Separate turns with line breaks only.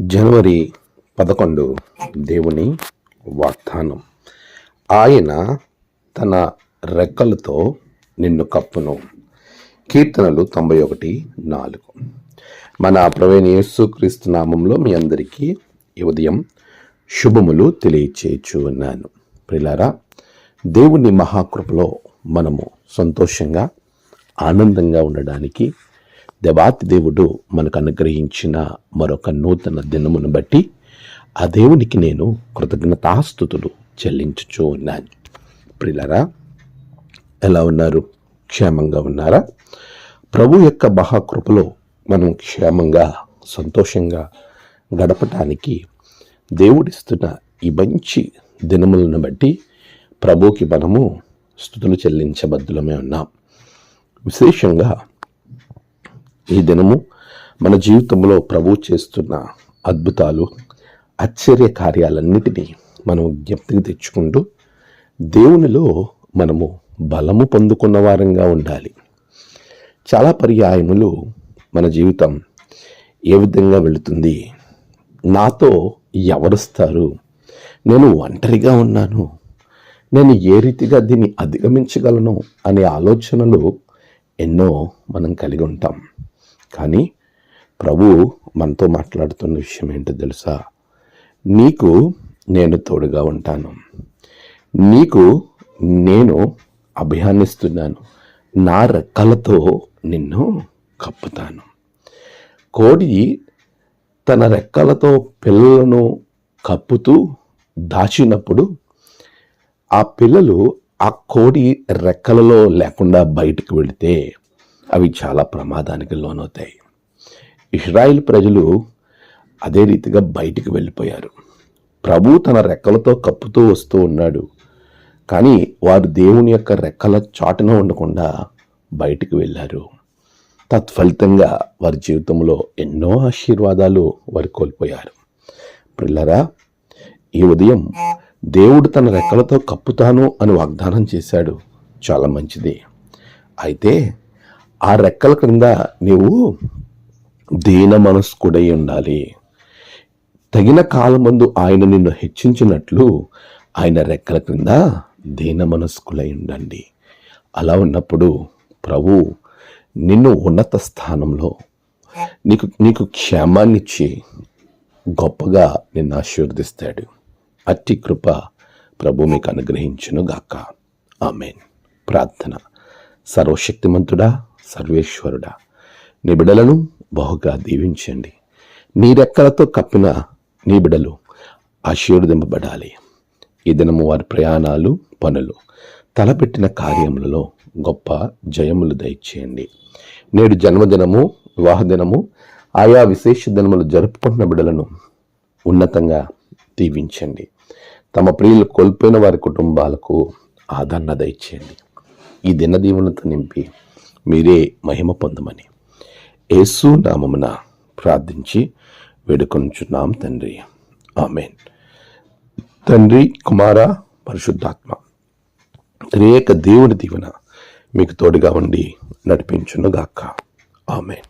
జనవరి 11 దేవుని వాగ్దానం. ఆయన తన రెక్కలతో నిన్ను కప్పును. కీర్తనలు 91:4. మన ప్రభువైన యేసుక్రీస్తు నామంలో మీ అందరికీ ఈ ఉదయం శుభములు తెలియచేయచ్చు ఉన్నాను. ప్రియులారా, దేవుని మహాకృపలో మనము సంతోషంగా ఆనందంగా ఉండడానికి దేవాతి దేవుడు మనకు అనుగ్రహించిన మరొక నూతన దినమును బట్టి ఆ దేవునికి నేను కృతజ్ఞతాస్తుతులు చెల్లించుచూ ఉన్నాను. ప్రియులారా, ఎలా ఉన్నారు? క్షేమంగా ఉన్నారా? ప్రభు యొక్క మహాకృపలో మనం క్షేమంగా సంతోషంగా గడపటానికి దేవుడిస్తున్న ఈ మంచి దినములను బట్టి ప్రభుకి మనము స్తుతులు చెల్లించబద్దులమే ఉన్నాం. విశేషంగా ఈ దినము మన జీవితంలో ప్రభు చేస్తున్న అద్భుతాలు, ఆశ్చర్య కార్యాలన్నిటినీ మనం జ్ఞప్తికి తెచ్చుకుంటూ దేవునిలో మనము బలము పొందుకున్న వారంగా ఉండాలి. చాలా పర్యాయములు మన జీవితం ఏ విధంగా వెళుతుంది? నాతో ఎవరుస్తారు? నేను ఒంటరిగా ఉన్నాను, నేను ఏ రీతిగా దీన్ని అధిగమించగలను అనే ఆలోచనలు ఎన్నో మనం కలిగి ఉంటాం. కానీ ప్రభు మనతో మాట్లాడుతున్న విషయం ఏంటో తెలుసా? నీకు నేను తోడుగా ఉంటాను, నీకు నేను అభయాన్నిస్తున్నాను, నా రెక్కలతో నిన్ను కప్పుతాను. కోడి తన రెక్కలతో పిల్లలను కప్పుతూ దాచినప్పుడు ఆ పిల్లలు ఆ కోడి రెక్కలలో లేకుండా బయటకు వెళితే అవి చాలా ప్రమాదానికి లోనవుతాయి. ఇశ్రాయేల్ ప్రజలు అదే రీతిగా బయటికి వెళ్ళిపోయారు. ప్రభు తన రెక్కలతో కప్పుతూ వస్తూ ఉన్నాడు, కానీ వారు దేవుని యొక్క రెక్కల చాటున ఉండకుండా బయటికి వెళ్ళారు. తత్ఫలితంగా వారి జీవితంలో ఎన్నో ఆశీర్వాదాలు వారు కోల్పోయారు. పిల్లరా, ఈ ఉదయం దేవుడు తన రెక్కలతో కప్పుతాను అని వాగ్దానం చేశాడు. చాలా మంచిది. అయితే ఆ రెక్కల క్రింద నీవు దీన మనస్కుడై ఉండాలి. తగిన కాలమందు ఆయన నిన్ను హెచ్చించినట్లు ఆయన రెక్కల క్రింద దీన మనస్కులై ఉండండి. అలా ఉన్నప్పుడు ప్రభు నిన్ను ఉన్నత స్థానంలో నీకు క్షేమాన్నిచ్చి గొప్పగా నిన్ను ఆశీర్వదిస్తాడు. అట్టి కృప ప్రభు మీకు అనుగ్రహించును గాక. ఆమేన్. ప్రార్థన. సర్వశక్తిమంతుడా, సర్వేశ్వరుడా, నీ బిడలను బహుగా దీవించండి. నీ రెక్కలతో కప్పిన నీ బిడలు ఆశీర్వదింపబడాలి. ఈ దినము వారి ప్రయాణాలు, పనులు, తలపెట్టిన కార్యములలో గొప్ప జయములు దయచేయండి. నేడు జన్మదినము, వివాహ దినము, ఆయా విశేష దినములు జరుపుకుంటున్న బిడలను ఉన్నతంగా దీవించండి. తమ ప్రియులు కోల్పోయిన వారి కుటుంబాలకు ఆదరణ దయచేయండి. ఈ దిన దీవెనలతో నింపి మీరే మహిమ పొందమని యేసు నామమున ప్రార్థించి వేడుకొనుచున్నాం తండ్రి. ఆమేన్. తండ్రి, కుమార, పరిశుద్ధాత్మ త్రియేక దేవుని దీవెన మీకు తోడుగా ఉండి నడిపించును గాక. ఆమేన్.